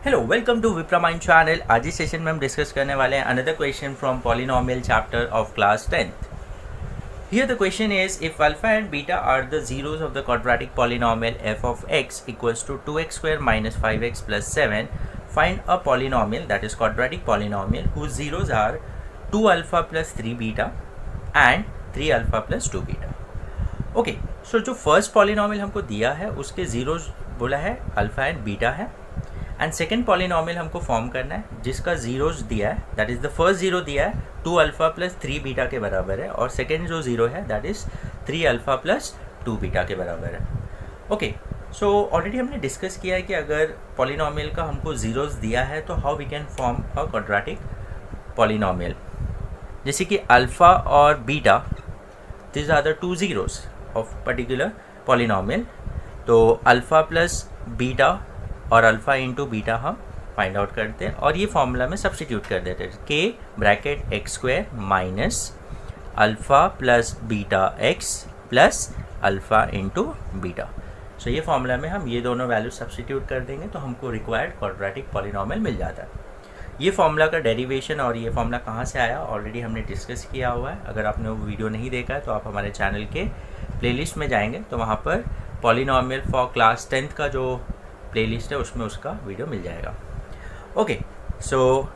Hello welcome to Vipra mind channel. आज इस session में हम डिस्कस करने वाले हैं another question from polynomial chapter of class 10th। Here the question is, if alpha and beta are the zeros of the quadratic polynomial f of x equals to 2x square minus 5x plus 7, find a polynomial that is quadratic polynomial whose zeros are 2 alpha plus 3 beta and 3 alpha plus 2 beta। Okay, सो जो first polynomial हमको दिया है उसके zeros बोला है alpha and beta है, and second polynomial हमको form करना है जिसका जीरोज दिया है, that is the first zero दिया है 2 अल्फा प्लस 3 बीटा के बराबर है, और सेकेंड जो जीरो है that is 3 alpha plus 2 beta के बराबर है। ओके, सो ऑलरेडी हमने डिस्कस किया है कि अगर पॉलिनोमियल का हमको जीरोज दिया है तो how we can form a quadratic polynomial. जैसे कि अल्फा और beta, this are the two zeros of particular polynomial, तो अल्फा प्लस बीटा और अल्फ़ा इंटू बीटा हम फाइंड आउट करते हैं और ये फॉर्मूला में सब्सटीट्यूट कर देते हैं, के bracket x square minus alpha plus beta x plus alpha into beta. So ये फॉर्मूला में हम ये दोनों वैल्यू सब्सटीट्यूट कर देंगे तो हमको रिक्वायर्ड क्वाड्रेटिक पॉलिनोमियल मिल जाता है। ये फॉर्मूला का डेरिवेशन और ये फॉर्मूला कहाँ से आया ऑलरेडी हमने डिस्कस किया हुआ है। अगर आपने वो वीडियो नहीं देखा है तो आप हमारे चैनल के प्लेलिस्ट में जाएंगे तो वहाँ पर पॉलिनोमियल फॉर क्लास 10th का जो प्लेलिस्ट है उसमें उसका वीडियो मिल जाएगा। ओके, सो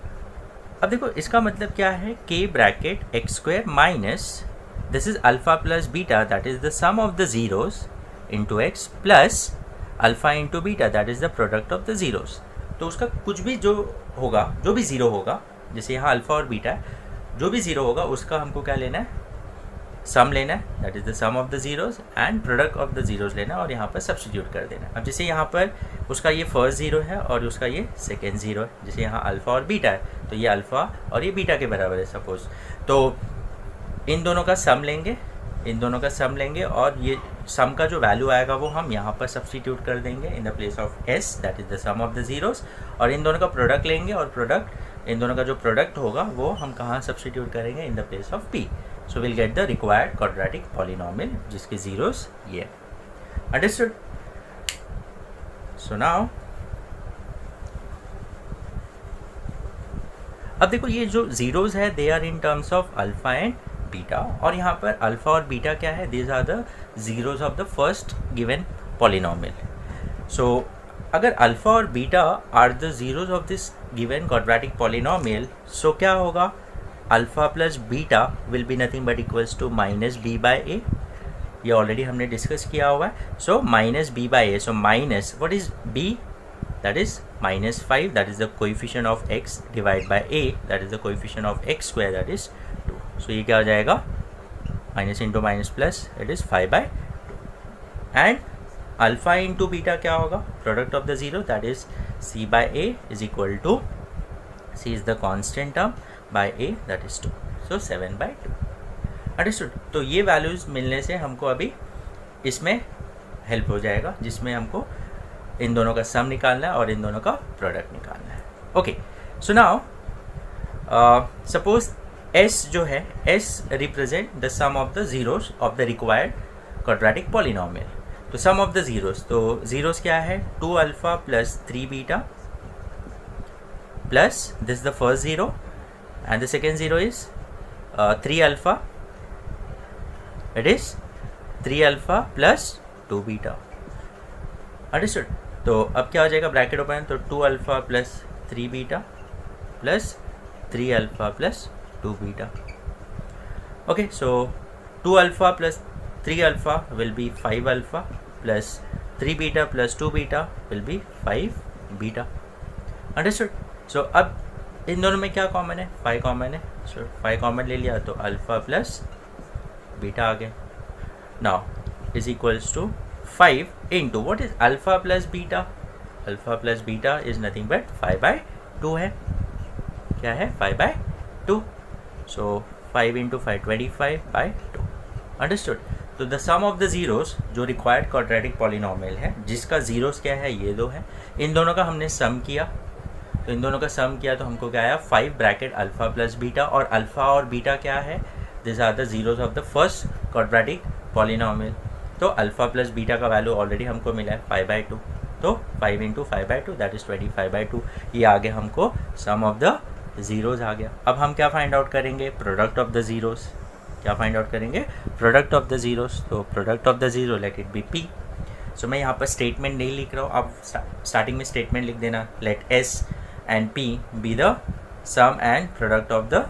अब देखो इसका मतलब क्या है, के bracket x square minus this is alpha plus beta that is the sum of the zeros into x plus alpha into beta that is the product of the zeros. तो उसका कुछ भी जो होगा, जो भी ज़ीरो होगा, जैसे यहाँ अल्फ़ा और बीटा है, जो भी ज़ीरो होगा उसका हमको क्या लेना है, सम लेना है, that is the sum of the zeros, and product of the zeros लेना है और यहाँ पर सब्स्टिट्यूट कर देना है। अब जैसे यहाँ पर उसका ये फर्स्ट ज़ीरो है और उसका ये सेकेंड ज़ीरो है, जैसे यहाँ अल्फ़ा और बीटा है तो ये अल्फ़ा और ये बीटा के बराबर है सपोज, तो इन दोनों का सम लेंगे, इन दोनों का सम लेंगे और ये सम का जो वैल्यू आएगा वो हम यहाँ पर सब्स्टिट्यूट कर देंगे in the place of S, that is the sum of the zeros, और इन दोनों का प्रोडक्ट लेंगे और प्रोडक्ट, इन दोनों का जो प्रोडक्ट होगा वो हम कहाँ सब्स्टिट्यूट करेंगे, इन the place of P. So we'll get the required quadratic polynomial जिसके zeros ये। Understood? So now अब देखो ये जो zeros है they are in terms of alpha and beta, और यहाँ पर alpha और beta क्या है, these are the zeros of the first given polynomial। So अगर alpha और beta are the zeros of this given quadratic polynomial, so क्या होगा, alpha plus beta will be nothing but equals to minus b by a. ये already हमने discuss किया हुआ है। So minus b by a, so minus what is b, that is -5, that is the coefficient of x divide by a, that is the coefficient of x square, that is 2। So ये क्या हो जाएगा, minus into minus plus, it is 5/2, and alpha into beta क्या होगा, product of the zero, that is C by A is equal to, C is the constant term by a that is 2, so 7/2। Understood. तो ये values मिलने से हमको अभी इसमें help हो जाएगा जिसमें हमको इन दोनों का सम निकालना है और इन दोनों का प्रोडक्ट निकालना है। Okay, so now suppose s जो है, s represent the sum of the zeros of the required quadratic polynomial. तो सम ऑफ द ज़ीरोज़, तो ज़ीरोज़ क्या है, 2 alpha plus 3 beta plus this the first zero and the second zero is 3 alpha, it is 3 alpha plus 2 beta। understood? तो अब क्या हो जाएगा, bracket open, तो 2 alpha plus 3 beta plus 3 alpha plus 2 beta। okay, so 2 alpha plus 3 alpha will be 5 alpha plus 3 beta plus 2 beta will be 5 beta। understood? so अब इन दोनों में क्या कॉमन है, 5 कॉमन है, सो 5 कॉमन ले लिया तो अल्फ़ा प्लस बीटा आ गया। Now is equals to 5 into what is alpha plus beta, alpha plus beta is nothing but 5/2 है, क्या है 5/2, सो 5 इंटू 5 25/2। अंडरस्टूड? तो the sum of the zeros जो रिक्वायर्ड क्वाड्रेटिक पॉलिनोमियल है जिसका ज़ीरोज़ क्या है, ये दो है, इन दोनों का हमने सम किया, तो इन दोनों का सम किया तो हमको क्या आया, 5 ब्रैकेट अल्फ़ा प्लस बीटा, और अल्फ़ा और बीटा क्या है, this are the zeros of the first quadratic polynomial. तो अल्फ़ा प्लस बीटा का वैल्यू ऑलरेडी हमको मिला है 5/2, तो 5 इंटू 5/2 दैट इज़ 25/2। ये आगे हमको सम ऑफ द ज़ीरोज़ आ गया। अब हम क्या फाइंड आउट करेंगे, प्रोडक्ट ऑफ द ज़ीरोज़। क्या फाइंड आउट करेंगे, प्रोडक्ट ऑफ द ज़ीरोज़। तो product of the zero let it be p. So मैं यहाँ पर स्टेटमेंट नहीं लिख रहा हूँ, आप स्टार्टिंग में स्टेटमेंट लिख देना, let s and p be the sum and product of the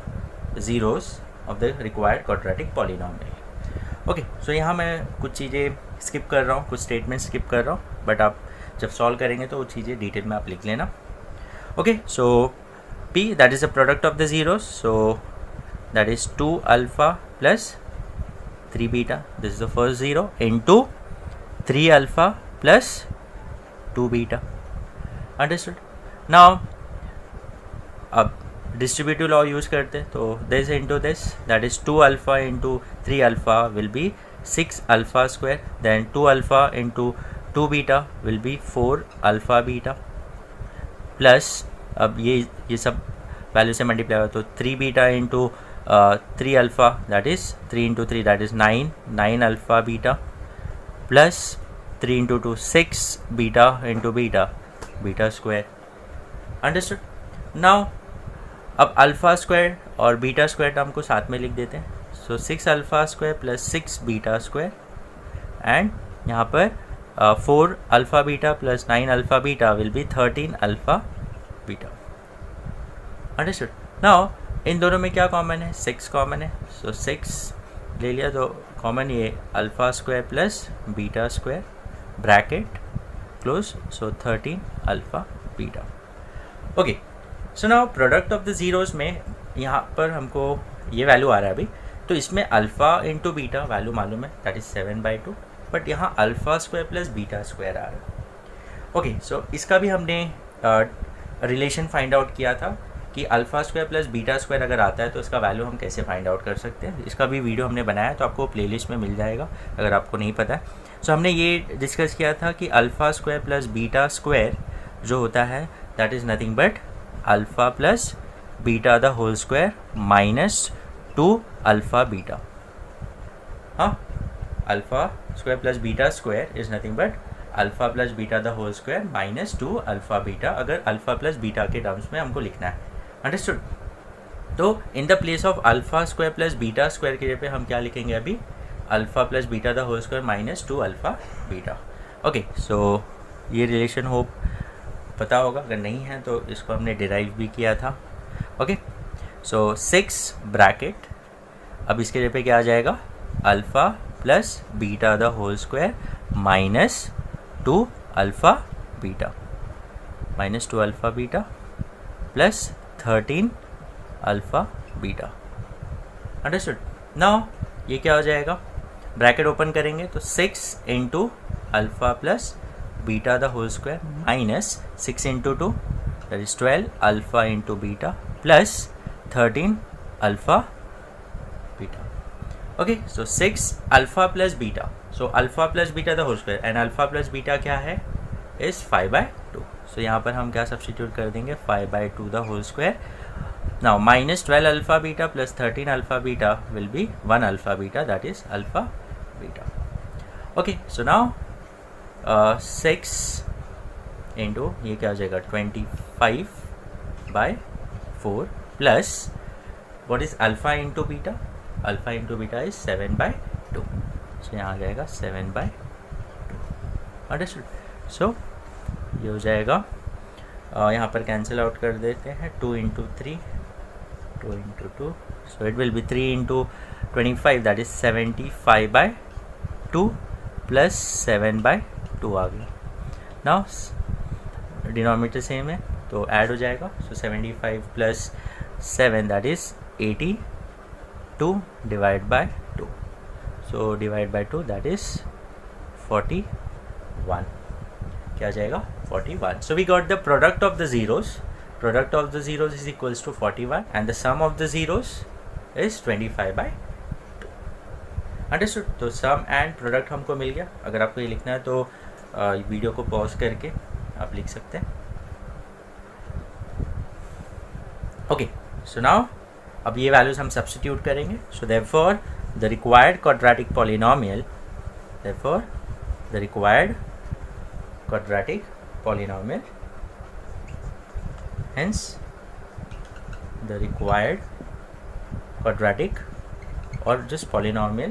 zeros of the required quadratic polynomial. Okay, so यहाँ मैं कुछ चीज़ें स्किप कर रहा हूँ, कुछ स्टेटमेंट स्किप कर रहा हूँ, बट आप जब सॉल्व करेंगे तो वो चीज़ें डिटेल में आप लिख लेना। Okay, so P, that is the product of the zeros, so that is 2 alpha plus 3 beta, this is the first zero, into 3 alpha plus 2 beta. Understood? Now अब distributive law use करते हैं, तो this into this, that is 2 alpha into 3 alpha will be 6 alpha square, then 2 alpha into 2 beta will be 4 alpha beta, plus अब ये सब value से multiply हुआ तो 3 beta into 3 alpha that is 3 into 3 that is 9 alpha beta, plus 3 into 2 6 beta into beta square. Understood? Now अब alpha square और beta square term को साथ में लिख देते हैं। सो 6 alpha square plus 6 beta square, and यहाँ पर 4 alpha beta plus 9 alpha beta will B 13 alpha beta. Understood? Now in दोनों में क्या कॉमन है, 6 कॉमन है, सो 6 ले लिया तो कॉमन ये alpha square plus beta square bracket close, so 13 alpha beta. Okay, so now product of the zeros में यहाँ पर हमको ये वैल्यू आ रहा है अभी, तो इसमें अल्फ़ा इंटू बीटा वैल्यू मालूम है दैट इज़ 7/2, बट यहाँ alpha square plus beta square आ रहा है। ओके, सो इसका भी हमने रिलेशन फाइंड आउट किया था कि alpha square plus beta square अगर आता है तो इसका वैल्यू हम कैसे फाइंड आउट कर सकते हैं। इसका भी वीडियो हमने बनाया है, तो आपको प्लेलिस्ट में मिल जाएगा अगर आपको नहीं पता है। सो हमने ये डिस्कस किया था कि alpha square plus beta square जो होता है that is nothing but alpha plus beta the whole square minus 2 alpha beta. हाँ, alpha square plus beta square is nothing but alpha plus beta the whole square minus 2 alpha beta, अगर alpha plus beta के terms में हमको लिखना है। Understood? तो in the place of alpha square plus beta square के जगह पे हम क्या लिखेंगे अभी, alpha plus beta the whole square minus 2 alpha beta. Okay, so ये रिलेशन होप पता होगा, अगर नहीं है तो इसको हमने डिराइव भी किया था। ओके, सो 6 ब्रैकेट, अब इसके जगह पे क्या आ जाएगा, alpha plus beta the whole square minus 2 alpha beta, minus 2 alpha beta plus 13 alpha beta. Understood? Now ये क्या हो जाएगा, ब्रैकेट ओपन करेंगे तो 6 into alpha plus beta the whole square minus 6 into 2 that is 12 alpha into beta plus 13 alpha beta. Okay, so 6 alpha plus beta, so alpha plus beta the whole square and alpha plus beta क्या है, is 5/2। सो यहाँ पर हम क्या substitute कर देंगे, 5/2 the whole square. Now minus 12 alpha beta plus 13 alpha beta will be 1 alpha beta that is alpha beta. Okay, so now 6 into ये क्या हो जाएगा 25/4 plus what is alpha into beta, alpha into beta is 7/2, so यहाँ आ जाएगा 7/2। Understood? सो ये हो जाएगा, यहाँ पर कैंसिल आउट कर देते हैं, 2 into 3 2 into 2, so it will be 3 into 25 that is 75/2 plus 7/2 आ गया। नाउ डिनोमिनेटर सेम है तो ऐड हो जाएगा, सो 75 plus 7 that is 82 divide by 2, so divide by 2 that is 41, क्या जाएगा 41। So we got the product of the zeros. Product of the zeros is equals to 41 and the sum of the zeros is 25/2. Understood? तो sum and product हमको मिल गया। अगर आपको ये लिखना है तो वीडियो को पॉज करके आप लिख सकते हैं। ओके, सो नाउ अब ये वैल्यूज हम सब्स्टिट्यूट करेंगे। सो therefore the required quadratic polynomial, hence the required quadratic और जिस polynomial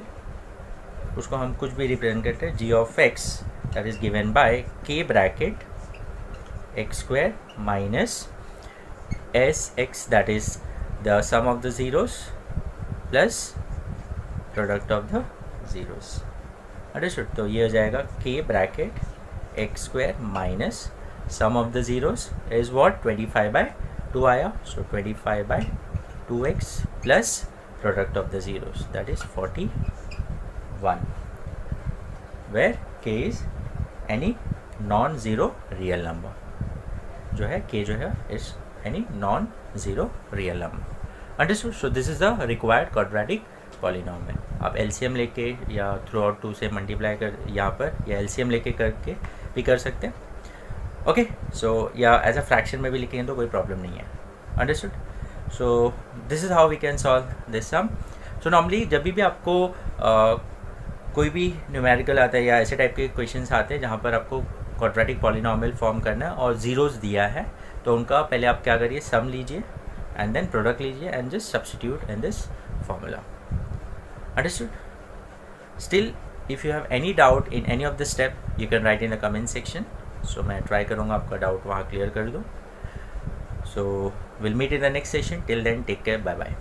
उसको हम कुछ भी रिप्रेजेंट करते हैं g of x that is given by k bracket x square minus sx that is the sum of the zeros plus product of the zeros. Understood? तो ये हो जाएगा k bracket x square minus sum of the zeros is what 25 by 2 आया, so 25 by 2x plus product of the zeros that is 41 where k is any non-zero real number. जो है k जो है is any non-zero real number. Understood? So this is the required quadratic polynomial. आप LCM लेके या through out 2 से multiply कर यहाँ पर या LCM लेके करके भी कर सकते हैं. ओके, सो या एज अ फ्रैक्शन में भी लिखेंगे तो कोई प्रॉब्लम नहीं है. Understood? So this is how we can solve this sum. So normally जब भी आपको कोई भी न्यूमेरिकल आता है या ऐसे टाइप के क्वेश्चंस आते हैं जहाँ पर आपको क्वाड्रेटिक पॉलिनॉमियल फॉर्म करना है और ज़ीरोज़ दिया है, तो उनका पहले आप क्या करिए, सम लीजिए एंड देन प्रोडक्ट लीजिए and just substitute in this formula. Understood? Still if you have any doubt in any of the step you can write in the comment section. So मैं ट्राई करूँगा आपका doubt वहाँ clear कर दूँ. So will meet in the next session. Till then take care. Bye bye.